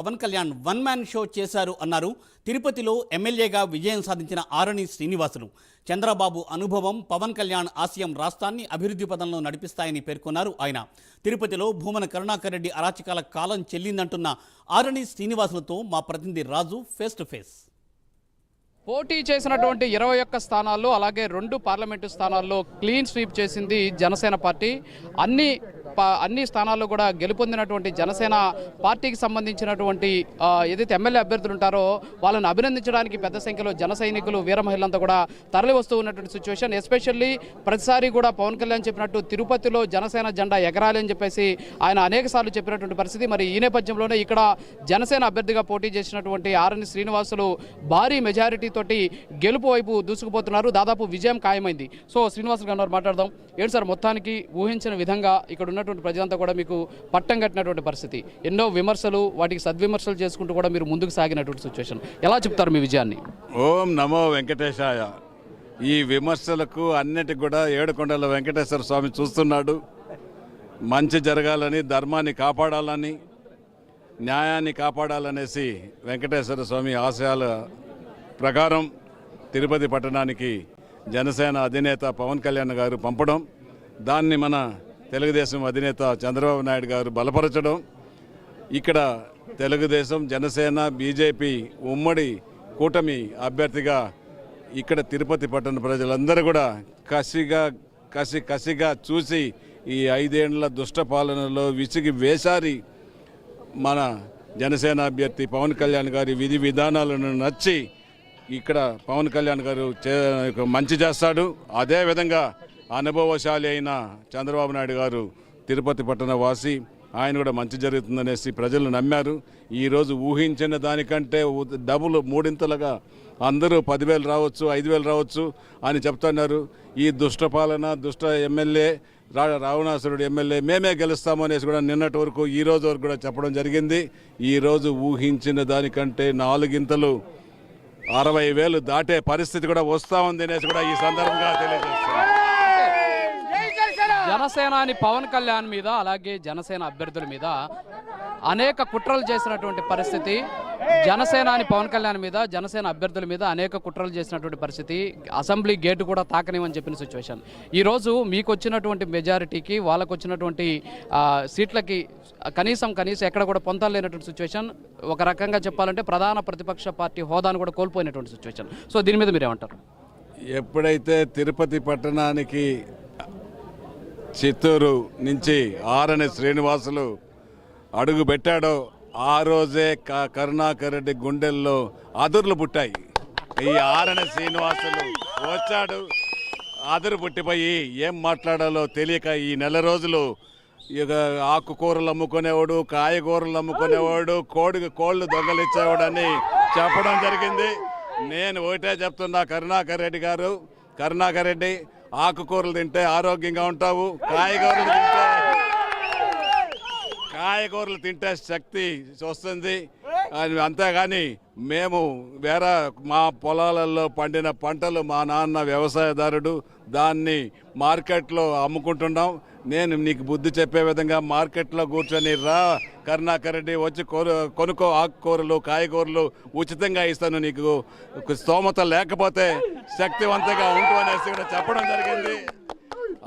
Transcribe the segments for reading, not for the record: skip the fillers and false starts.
Pawan Kalyan one man show చేశారు అన్నారు. తిరుపతిలో ఎమ్మెల్యేగా విజయం సాధించిన ఆరణి శ్రీనివాసులు. చంద్రబాబు అనుభవం, పవన్ కళ్యాణ్ ఆశయం రాష్ట్రాన్ని అభివృద్ధి పదంలో నడిపిస్తాయని పేర్కొన్నారు ఆయన. తిరుపతిలో భూమన కరుణాకర్ రెడ్డి అరాచకాల కాలం చెల్లిందంటున్న ఆరణి శ్రీనివాసులతో మా ప్రతినిధి రాజు ఫేస్ టు ఫేస్. పోటీ చేసినటువంటి 21 స్థానాల్లో అలాగే 2 పార్లమెంటు స్థానాల్లో క్లీన్ స్వీప్ చేసింది జనసేన పార్టీ. అన్ని స్థానాల్లో కూడా గెలుపొందినటువంటి జనసేన పార్టీకి సంబంధించినటువంటి ఏదైతే ఎమ్మెల్యే అభ్యర్థులు ఉంటారో వాళ్ళని అభినందించడానికి పెద్ద సంఖ్యలో జన సైనికులు, వీర మహిళలంతా కూడా తరలి వస్తూ ఉన్నటువంటి సిచ్యువేషన్. ఎస్పెషల్లీ ప్రతిసారి కూడా పవన్ కళ్యాణ్ చెప్పినట్టు తిరుపతిలో జనసేన జెండా ఎగరాలి అని చెప్పేసి ఆయన అనేక సార్లు చెప్పినటువంటి పరిస్థితి. మరి ఈ నేపథ్యంలోనే ఇక్కడ జనసేన అభ్యర్థిగా పోటీ చేసినటువంటి ఆరణి శ్రీనివాసులు భారీ మెజారిటీ తోటి గెలుపు వైపు దూసుకుపోతున్నారు. దాదాపు విజయం ఖాయమైంది. సో శ్రీనివాసులు గారు మాట్లాడదాం. ఏంటి సార్, మొత్తానికి ఊహించిన విధంగా ఇక్కడ ఉన్నటువంటి ప్రజలంతా కూడా మీకు పట్టం కట్టినటువంటి పరిస్థితి, ఎన్నో విమర్శలు, వాటికి సద్విమర్శలు చేసుకుంటూ కూడా మీరు ముందుకు సాగినటువంటి సిచ్యువేషన్, ఎలా చెప్తారు మీ విజయాన్ని? ఓం నమో వెంకటేశాయ. ఈ విమర్శలకు అన్నిటికి కూడా ఏడుకొండల వెంకటేశ్వర స్వామి చూస్తున్నాడు. మంచి జరగాలని, ధర్మాన్ని కాపాడాలని, న్యాయాన్ని కాపాడాలనేసి వెంకటేశ్వర స్వామి ఆశయాల ప్రకారం తిరుపతి పట్టణానికి జనసేన అధినేత పవన్ కళ్యాణ్ గారు పంపడం, దాన్ని మన తెలుగుదేశం అధినేత చంద్రబాబు నాయుడు గారు బలపరచడం, ఇక్కడ తెలుగుదేశం, జనసేన, బీజేపీ ఉమ్మడి కూటమి అభ్యర్థిగా ఇక్కడ తిరుపతి పట్టణ ప్రజలందరూ కూడా కసిగా చూసి ఈ 5 ఏళ్ల దుష్ట పాలనలో విసిగి వేసారి మన జనసేన అభ్యర్థి పవన్ కళ్యాణ్ గారి విధి విధానాలను నచ్చి ఇక్కడ పవన్ కళ్యాణ్ గారు మంచి చేస్తాడు. అదేవిధంగా అనుభవశాలి అయిన చంద్రబాబు నాయుడు గారు తిరుపతి పట్టణ వాసి, ఆయన కూడా మంచి జరుగుతుందనేసి ప్రజలు నమ్మారు. ఈరోజు ఊహించిన దానికంటే డబుల్, మూడింతలుగా అందరూ 10,000 రావచ్చు, 5,000 రావచ్చు అని చెప్తున్నారు. ఈ దుష్ట పాలన, దుష్ట ఎమ్మెల్యే, రావణాసురుడు ఎమ్మెల్యే మేమే గెలుస్తాము అనేసి కూడా నిన్నటి వరకు, ఈ రోజు వరకు కూడా చెప్పడం జరిగింది. ఈరోజు ఊహించిన దానికంటే 4 గింతలు 60,000 దాటే పరిస్థితి కూడా వస్తూ ఉంది అనేసి కూడా ఈ సందర్భంగా తెలియజేస్తున్నారు. జనసేనాని పవన్ కళ్యాణ్ మీద, అలాగే జనసేన అభ్యర్థుల మీద అనేక కుట్రలు చేసినటువంటి పరిస్థితి. జనసేనాని పవన్ కళ్యాణ్ మీద, జనసేన అభ్యర్థుల మీద అనేక కుట్రలు చేసినటువంటి పరిస్థితి. అసెంబ్లీ గేటు కూడా తాకనివని చెప్పిన సిచ్యువేషన్. ఈరోజు మీకు వచ్చినటువంటి మెజారిటీకి, వాళ్ళకు వచ్చినటువంటి సీట్లకి కనీసం ఎక్కడ కూడా పొందలేనటువంటి సిచ్యువేషన్. ఒక రకంగా చెప్పాలంటే ప్రధాన ప్రతిపక్ష పార్టీ హోదాను కూడా కోల్పోయినటువంటి సిచ్యువేషన్. సో దీని మీద మీరేమంటారు? ఎప్పుడైతే తిరుపతి పట్టణానికి చిత్తూరు నుంచి ఆరణి శ్రీనివాసులు అడుగు పెట్టాడో ఆ రోజే కరుణాకర్ రెడ్డి గుండెల్లో అదుర్లు పుట్టాయి. ఈ ఆరణి శ్రీనివాసులు వచ్చాడు, అదురు పుట్టిపోయి ఏం మాట్లాడాలో తెలియక ఈ నెల రోజులు ఇక ఆకుకూరలు అమ్ముకునేవాడు, కాయగూరలు అమ్ముకునేవాడు, కోళ్ళు దొంగలిచ్చేవాడని చెప్పడం జరిగింది. నేను ఒకటే చెప్తున్నా, కరుణాకర్ రెడ్డి ఆకుకూరలు తింటే ఆరోగ్యంగా ఉంటావు, కాయగూరలు తింటే శక్తి వస్తుంది. అంతేగాని మేము వేరే మా పొలాలలో పండిన పంటలు, మా నాన్న వ్యవసాయదారుడు, దాన్ని మార్కెట్లో అమ్ముకుంటున్నాం. నేను నీకు బుద్ధి చెప్పే విధంగా మార్కెట్లో కూర్చొని రా కరుణాకర్ రెడ్డి, వచ్చి కొనుక్కో ఆకుకూరలు, కాయగూరలు ఉచితంగా ఇస్తాను, నీకు స్తోమత లేకపోతే శక్తివంతంగా ఉంటూ అనేసి కూడా చెప్పడం జరిగింది.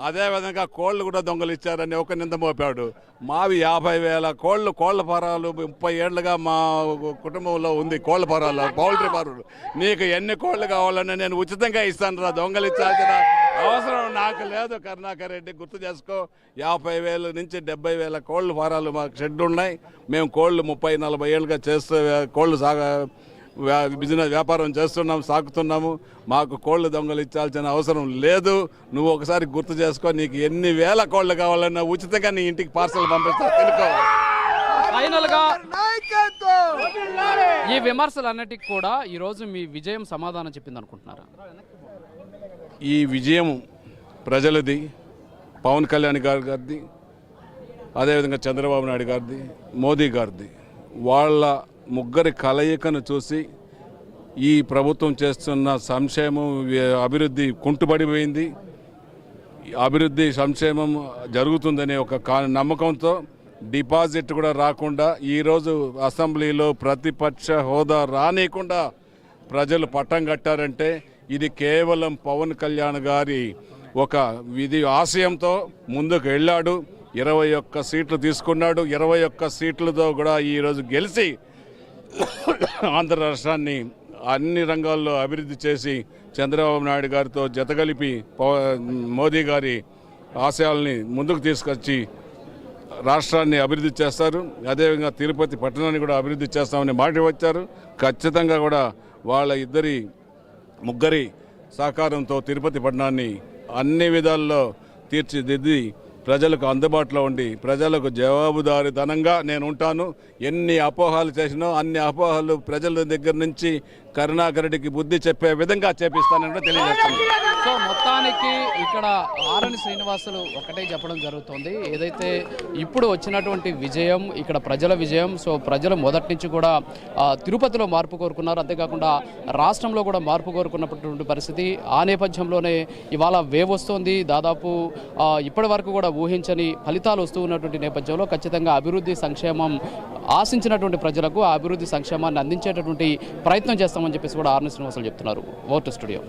అదేవిధంగా కోళ్ళు కూడా దొంగలు ఇచ్చారని ఒక నింద మోపాడు. మావి 50,000 కోళ్ళ ఫారాలు 30 ఏళ్లుగా మా కుటుంబంలో ఉంది. కోళ్ళ ఫారాలు, పౌల్ట్రీ ఫారాలు. నీకు ఎన్ని కోళ్ళు కావాలని నేను ఉచితంగా ఇస్తాను రా, దొంగలు ఇచ్చాల్సిన అవసరం నాకు లేదు. కరుణాకర్ రెడ్డి గుర్తు చేసుకో, 50,000 నుంచి 70,000 కోళ్ళ ఫారాలు మాకు షెడ్ ఉన్నాయి. మేము కోళ్ళు 30-40 ఏళ్ళుగా చేస్తూ కోళ్ళు బిజినెస్ వ్యాపారం చేస్తున్నాం, సాగుతున్నాము. మాకు కోళ్ళు దొంగలు ఇచ్చాల్సిన అవసరం లేదు. నువ్వు ఒకసారి గుర్తు చేసుకో, నీకు ఎన్ని వేల కోళ్ళు కావాలన్నా ఉచితంగా నీ ఇంటికి పార్సల్ పంపిస్తా, తెలుకో. ఫైనల్ గా ఈ విమర్శలన్నిటికీ కూడా ఈరోజు మీ విజయం సమాధానం చెప్పింది అనుకుంటున్నారా? ఈ విజయం ప్రజలది, పవన్ కళ్యాణ్ గారిది, అదేవిధంగా చంద్రబాబు నాయుడు గారిది, మోదీ గారిది. వాళ్ళ ముగ్గురి కలయికను చూసి ఈ ప్రభుత్వం చేస్తున్న సంక్షేమం, అభివృద్ధి కుంటుపడిపోయింది. అభివృద్ధి, సంక్షేమం జరుగుతుందనే ఒక నమ్మకంతో డిపాజిట్ కూడా రాకుండా ఈరోజు అసెంబ్లీలో ప్రతిపక్ష హోదా రానియకుండా ప్రజలు పట్టం కట్టారంటే ఇది కేవలం పవన్ కళ్యాణ్ గారి ఒక విధి ఆశయంతో ముందుకు వెళ్ళాడు. 21 సీట్లు తీసుకున్నాడు. 21 సీట్లతో కూడా ఈరోజు గెలిచి ఆంధ్ర రాష్ట్రాన్ని అన్ని రంగాల్లో అభివృద్ధి చేసి చంద్రబాబు నాయుడు గారితో జతగలిపి మోదీ గారి ఆశయాల్ని ముందుకు తీసుకొచ్చి రాష్ట్రాన్ని అభివృద్ధి చేస్తారు. అదేవిధంగా తిరుపతి పట్టణాన్ని కూడా అభివృద్ధి చేస్తామని మాట వచ్చారు. ఖచ్చితంగా కూడా వాళ్ళ ముగ్గురి సహకారంతో తిరుపతి పట్టణాన్ని అన్ని విధాల్లో తీర్చిదిద్ది ప్రజలకు అందుబాటులో ఉండి ప్రజలకు జవాబుదారీతనంగా నేను ఉంటాను. ఎన్ని అపోహలు చేసినో అన్ని అపోహలు ప్రజల దగ్గర నుంచి కరుణాకర్ రెడ్డికి బుద్ధి చెప్పే విధంగా చేపిస్తానని తెలియజేస్తున్నాను. సో మొత్తానికి ఇక్కడ ఆరణి శ్రీనివాసులు ఒకటే చెప్పడం జరుగుతుంది. ఏదైతే ఇప్పుడు వచ్చినటువంటి విజయం ఇక్కడ ప్రజల విజయం. సో ప్రజలు మొదటి నుంచి కూడా తిరుపతిలో మార్పు కోరుకున్నారు. అంతేకాకుండా రాష్ట్రంలో కూడా మార్పు కోరుకున్నటువంటి పరిస్థితి. ఆ నేపథ్యంలోనే ఇవాళ వేవ్ వస్తుంది. దాదాపు ఇప్పటి వరకు కూడా ఊహించని ఫలితాలు వస్తూ ఉన్నటువంటి నేపథ్యంలో ఖచ్చితంగా అభివృద్ధి సంక్షేమం ఆశించినటువంటి ప్రజలకు ఆ అభివృద్ధి సంక్షేమాన్ని అందించేటటువంటి ప్రయత్నం చేస్తామని చెప్పేసి కూడా ఆరణి శ్రీనివాసులు చెప్తున్నారు. Vote studio.